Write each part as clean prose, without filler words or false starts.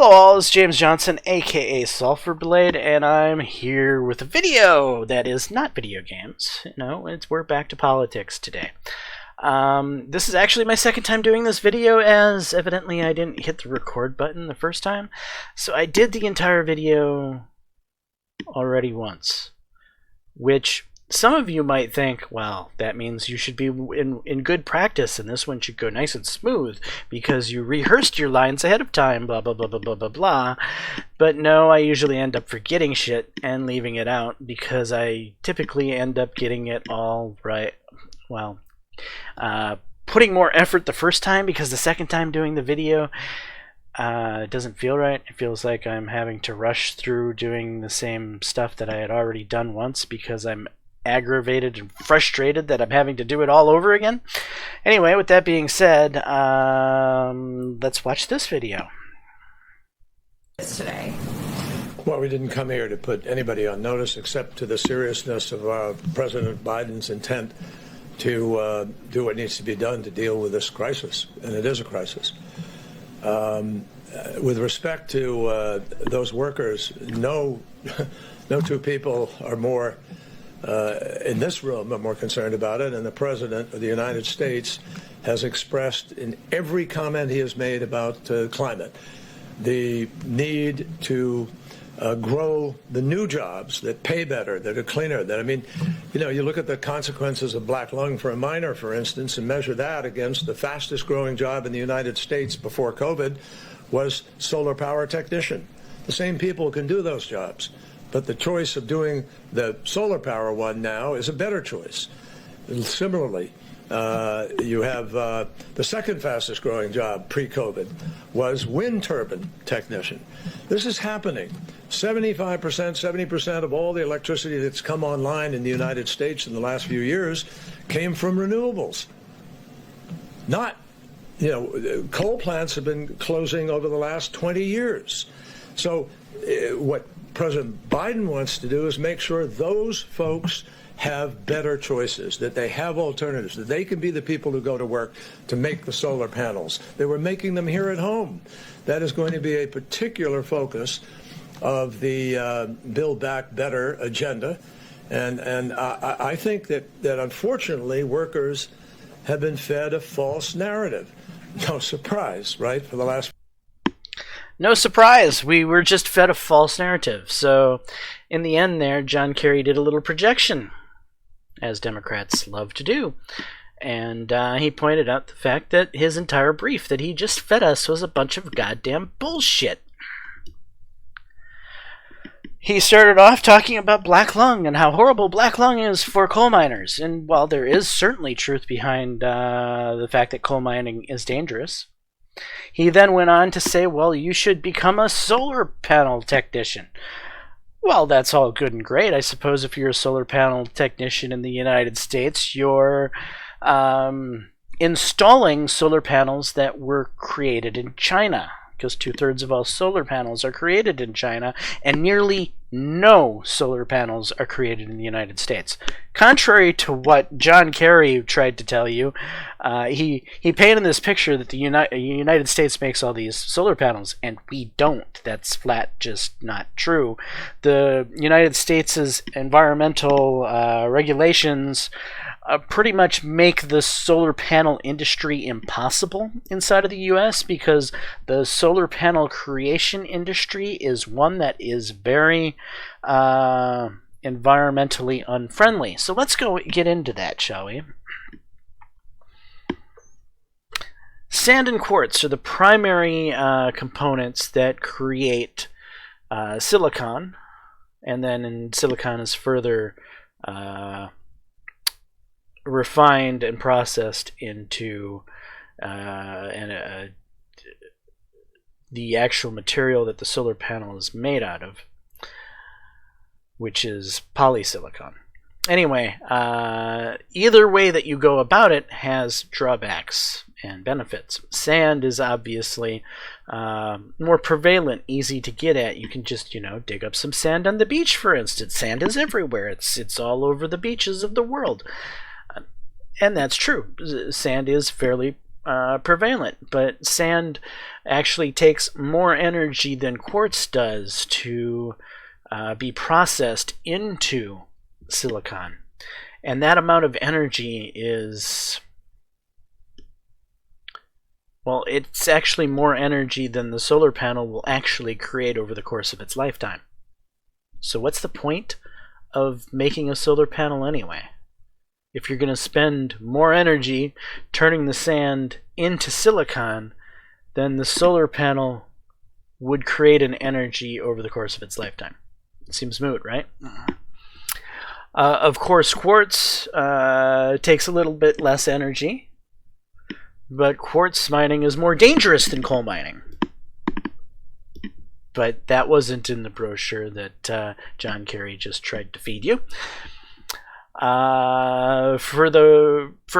Hello all, it's James Johnson, aka Sulfur Blade, and I'm here with a video that is not video games. We're back to politics today. This is actually my second time doing this video, as evidently I didn't hit the record button the first time. So I did the entire video already once, which some of you might think, well, that means you should be in good practice and this one should go nice and smooth because you rehearsed your lines ahead of time, blah, blah, blah, blah, blah, blah, blah. But no, I usually end up forgetting shit and leaving it out because I typically end up getting it all right. Well, putting more effort the first time because the second time doing the video, it doesn't feel right. It feels like I'm having to rush through doing the same stuff that I had already done once because I'm aggravated and frustrated that I'm having to do it all over again. Anyway, with that being said, let's watch this video. Today. Well, we didn't come here to put anybody on notice except to the seriousness of President Biden's intent to do what needs to be done to deal with this crisis, and it is a crisis. With respect to those workers, no two people are more in this room are more concerned about it, and the President of the United States has expressed in every comment he has made about climate the need to grow the new jobs that pay better, that are cleaner. You look at the consequences of black lung for a miner, for instance, and measure that against the fastest growing job in the United States before COVID was solar power technician. The same people can do those jobs. But the choice of doing the solar power one now is a better choice. Similarly, you have the second fastest growing job pre-COVID was wind turbine technician. This is happening. 75%, 70% of all the electricity that's come online in the United States in the last few years came from renewables. Coal plants have been closing over the last 20 years. So what President Biden wants to do is make sure those folks have better choices, that they have alternatives, that they can be the people who go to work to make the solar panels. They were making them here at home. That is going to be a particular focus of the Build Back Better agenda. And I think that unfortunately workers have been fed a false narrative. No surprise, right, for the last... No surprise, we were just fed a false narrative. So, in the end there, John Kerry did a little projection, as Democrats love to do. And he pointed out the fact that his entire brief that he just fed us was a bunch of goddamn bullshit. He started off talking about black lung and how horrible black lung is for coal miners. And while there is certainly truth behind the fact that coal mining is dangerous, he then went on to say, well, you should become a solar panel technician. Well, that's all good and great. I suppose if you're a solar panel technician in the United States, you're installing solar panels that were created in China, because 2/3 of all solar panels are created in China, and nearly no solar panels are created in the United States. Contrary to what John Kerry tried to tell you, he painted this picture that the United States makes all these solar panels, and we don't. That's flat just not true. The United States' environmental regulations pretty much make the solar panel industry impossible inside of the U.S. because the solar panel creation industry is one that is very environmentally unfriendly. So let's go get into that, shall we? Sand and quartz are the primary components that create silicon, and then silicon is further refined and processed into the actual material that the solar panel is made out of, which is polysilicon. Anyway, either way that you go about it has drawbacks and benefits. Sand is obviously more prevalent, easy to get at. You can just, dig up some sand on the beach, for instance. Sand is everywhere. It's all over the beaches of the world. And that's true. Sand is fairly prevalent, but sand actually takes more energy than quartz does to be processed into silicon. And that amount of energy is, well, it's actually more energy than the solar panel will actually create over the course of its lifetime. So what's the point of making a solar panel anyway? If you're going to spend more energy turning the sand into silicon, then the solar panel would create an energy over the course of its lifetime. It seems moot, right? Of course, quartz takes a little bit less energy, but quartz mining is more dangerous than coal mining. But that wasn't in the brochure that John Kerry just tried to feed you. For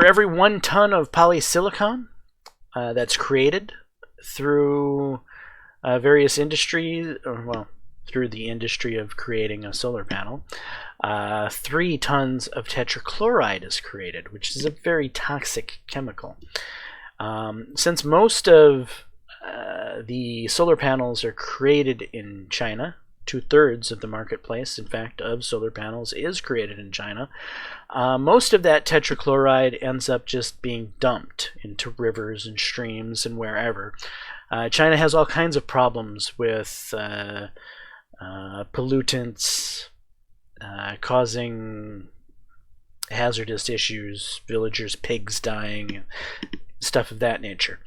every 1 ton of polysilicon that's created through various industries, through the industry of creating a solar panel, 3 tons of tetrachloride is created, which is a very toxic chemical. Since most of the solar panels are created in China, 2/3 of the marketplace, in fact, of solar panels is created in China. Most of that tetrachloride ends up just being dumped into rivers and streams and wherever. China has all kinds of problems with pollutants causing hazardous issues, villagers' pigs dying, stuff of that nature.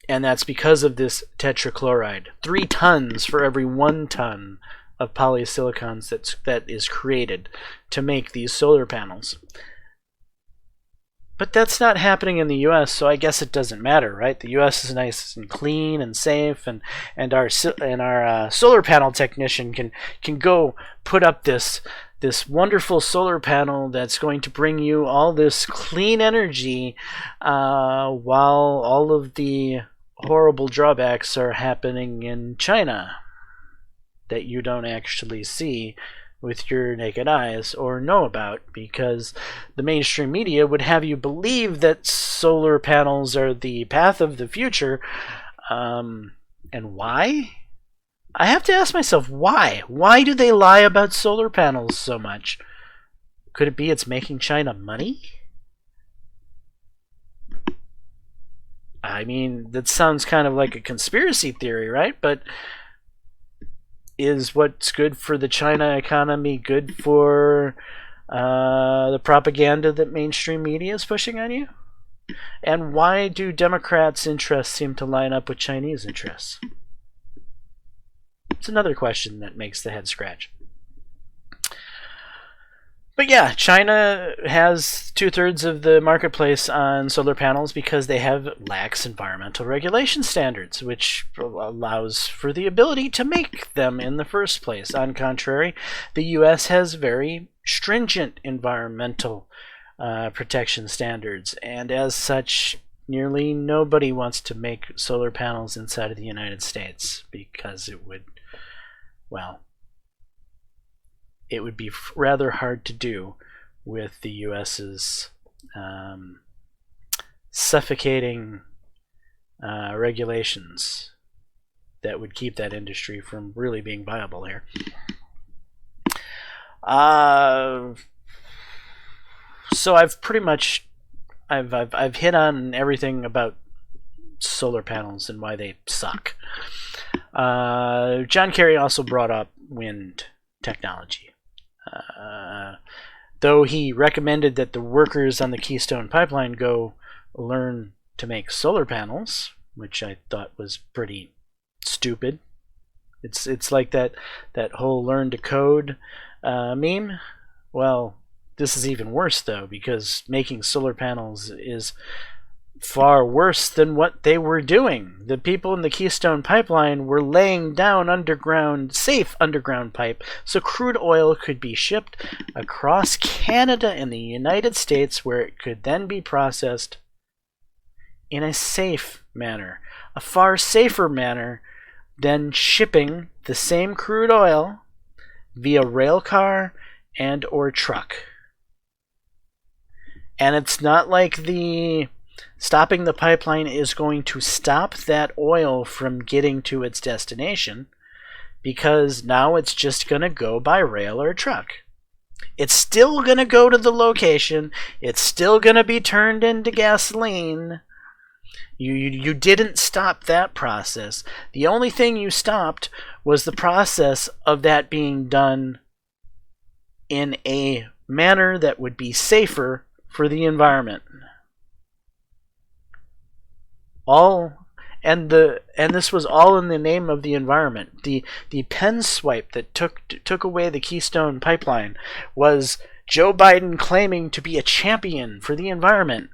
And that's because of this tetrachloride. 3 tons for every 1 ton of polysilicon that is created to make these solar panels. But that's not happening in the U.S., so I guess it doesn't matter, right? The U.S. is nice and clean and safe, and our solar panel technician can go put up this wonderful solar panel that's going to bring you all this clean energy, while all of the horrible drawbacks are happening in China that you don't actually see with your naked eyes or know about, because the mainstream media would have you believe that solar panels are the path of the future. And why? I have to ask myself, why? Why do they lie about solar panels so much? Could it be it's making China money? I mean, that sounds kind of like a conspiracy theory, right? But is what's good for the China economy good for the propaganda that mainstream media is pushing on you? And why do Democrats' interests seem to line up with Chinese interests? It's another question that makes the head scratch. But yeah, China has 2/3 of the marketplace on solar panels because they have lax environmental regulation standards, which allows for the ability to make them in the first place. On contrary, the US has very stringent environmental protection standards, and as such, nearly nobody wants to make solar panels inside of the United States because it would, well, it would be rather hard to do with the US's suffocating regulations that would keep that industry from really being viable here. So I've pretty much I've hit on everything about solar panels and why they suck. John Kerry also brought up wind technology. Though he recommended that the workers on the Keystone Pipeline go learn to make solar panels, which I thought was pretty stupid. It's like that whole learn to code meme. Well, this is even worse though, because making solar panels is far worse than what they were doing. The people in the Keystone Pipeline were laying down safe underground pipe so crude oil could be shipped across Canada and the United States, where it could then be processed in a safe manner, a far safer manner than shipping the same crude oil via rail car and or truck. And it's not like the Stopping the pipeline is going to stop that oil from getting to its destination, because now it's just going to go by rail or truck. It's still going to go to the location. It's still going to be turned into gasoline. You didn't stop that process. The only thing you stopped was the process of that being done in a manner that would be safer for the environment. This was all in the name of the environment. The pen swipe that took away the Keystone Pipeline was Joe Biden claiming to be a champion for the environment.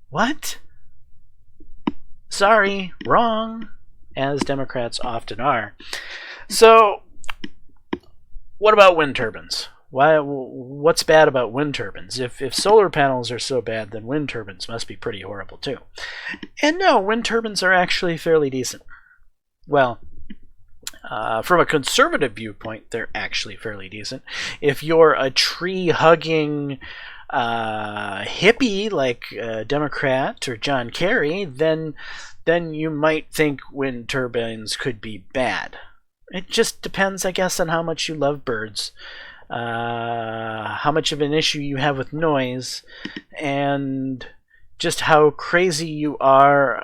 What? Sorry, wrong, as Democrats often are. So, what about wind turbines? What's bad about wind turbines? If solar panels are so bad, then wind turbines must be pretty horrible too. And no, wind turbines are actually fairly decent. Well, from a conservative viewpoint, they're actually fairly decent. If you're a tree-hugging hippie like Democrat or John Kerry, then you might think wind turbines could be bad. It just depends, I guess, on how much you love birds, how much of an issue you have with noise, and just how crazy you are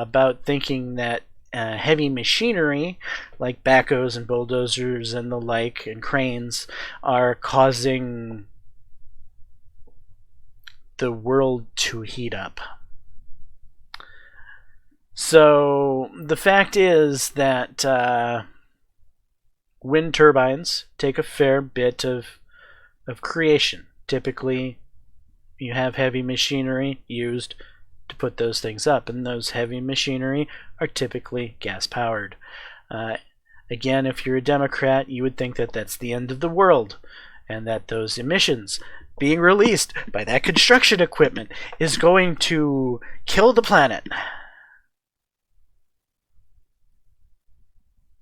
about thinking that heavy machinery like backhoes and bulldozers and the like and cranes are causing the world to heat up. So the fact is that wind turbines take a fair bit of creation. Typically, you have heavy machinery used to put those things up, and those heavy machinery are typically gas-powered. Again, if you're a Democrat, you would think that that's the end of the world, and that those emissions being released by that construction equipment is going to kill the planet.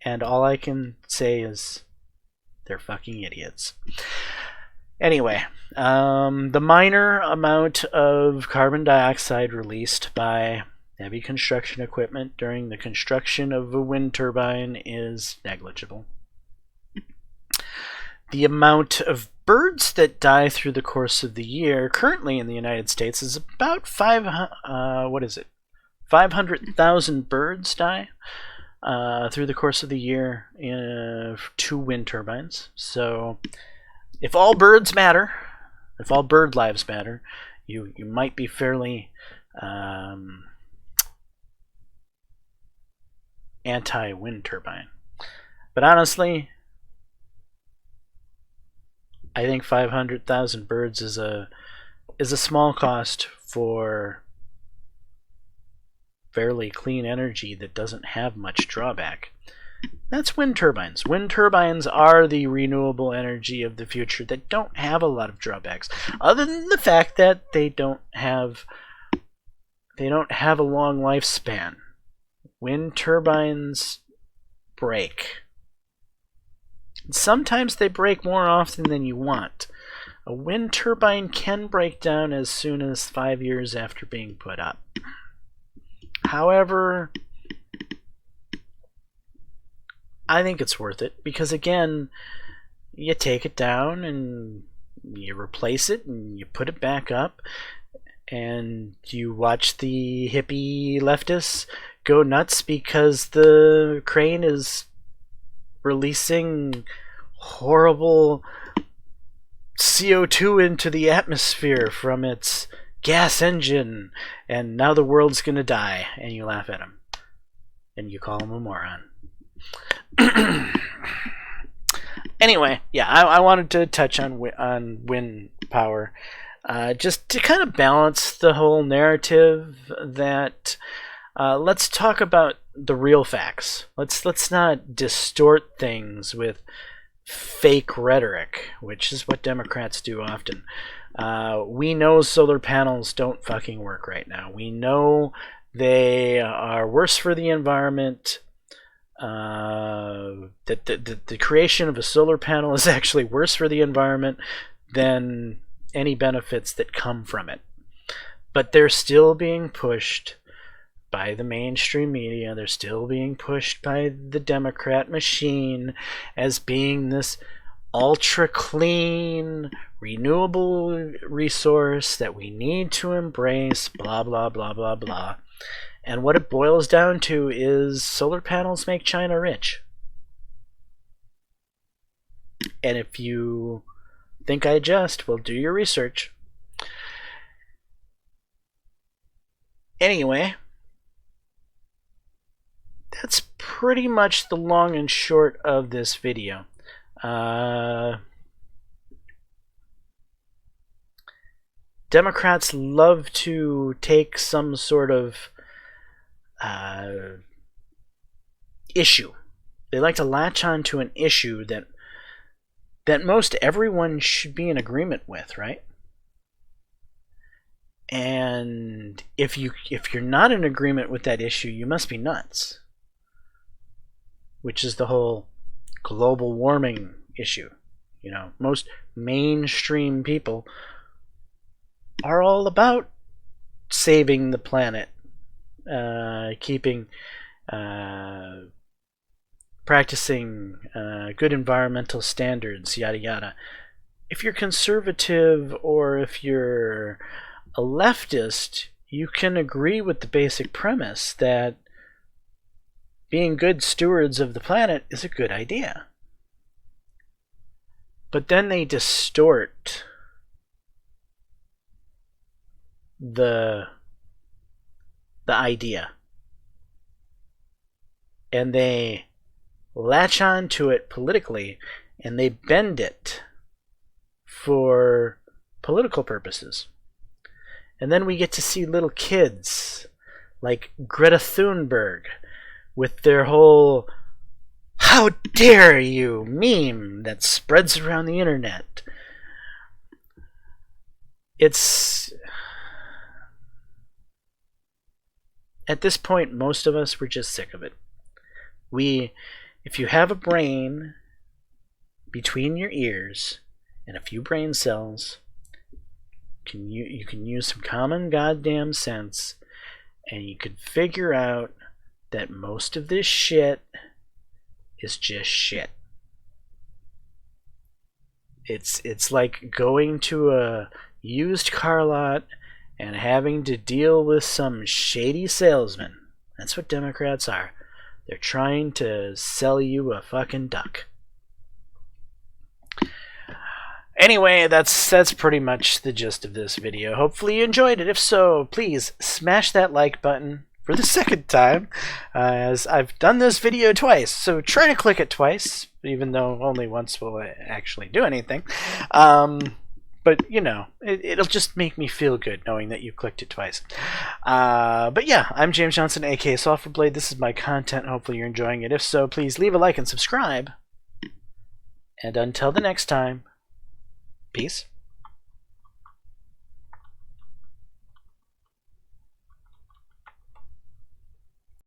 And all I can say is they're fucking idiots. Anyway, the minor amount of carbon dioxide released by heavy construction equipment during the construction of a wind turbine is negligible. The amount of birds that die through the course of the year currently in the United States is about 500,000 birds die through the course of the year to wind turbines. So if all birds matter, if all bird lives matter, you might be fairly anti-wind turbine. But honestly, I think 500,000 birds is a small cost for fairly clean energy that doesn't have much drawback. That's wind turbines. Wind turbines are the renewable energy of the future that don't have a lot of drawbacks, other than the fact that they don't have a long lifespan. Wind turbines break. Sometimes they break more often than you want. A wind turbine can break down as soon as 5 years after being put up. However, I think it's worth it because, again, you take it down and you replace it and you put it back up, and you watch the hippie leftists go nuts because the crane is releasing horrible CO2 into the atmosphere from its gas engine, and now the world's gonna die, and you laugh at him and you call him a moron. Anyway, yeah, I wanted to touch on wind power, just to kind of balance the whole narrative that let's talk about the real facts. Let's not distort things with fake rhetoric, which is what Democrats do often. We know solar panels don't fucking work right now. We know they are worse for the environment. That the creation of a solar panel is actually worse for the environment than any benefits that come from it. But they're still being pushed by the mainstream media. They're still being pushed by the Democrat machine as being this ultra clean, renewable resource that we need to embrace, blah, blah, blah, blah, blah. And what it boils down to is solar panels make China rich. And if you think I jest, well, do your research. Anyway, that's pretty much the long and short of this video. Democrats love to take some sort of issue. They like to latch on to an issue that most everyone should be in agreement with, right? And if you're not in agreement with that issue, you must be nuts. Which is the whole global warming issue. You know, most mainstream people are all about saving the planet, practicing good environmental standards, yada yada. If you're conservative or if you're a leftist, you can agree with the basic premise that being good stewards of the planet is a good idea. But then they distort the idea. And they latch on to it politically, and they bend it for political purposes. And then we get to see little kids like Greta Thunberg with their whole "how dare you" meme that spreads around the internet. It's... At this point, most of us were just sick of it. If you have a brain between your ears and a few brain cells, you can use some common goddamn sense, and you can figure out that most of this shit is just shit. It's like going to a used car lot and having to deal with some shady salesman. That's what Democrats are. They're trying to sell you a fucking duck. Anyway, that's pretty much the gist of this video. Hopefully you enjoyed it. If so, please smash that like button for the second time, as I've done this video twice, so try to click it twice, even though only once will actually do anything. But, you know, it'll just make me feel good knowing that you clicked it twice. But yeah, I'm James Johnson, aka Software Blade. This is my content. Hopefully you're enjoying it. If so, please leave a like and subscribe. And until the next time, peace.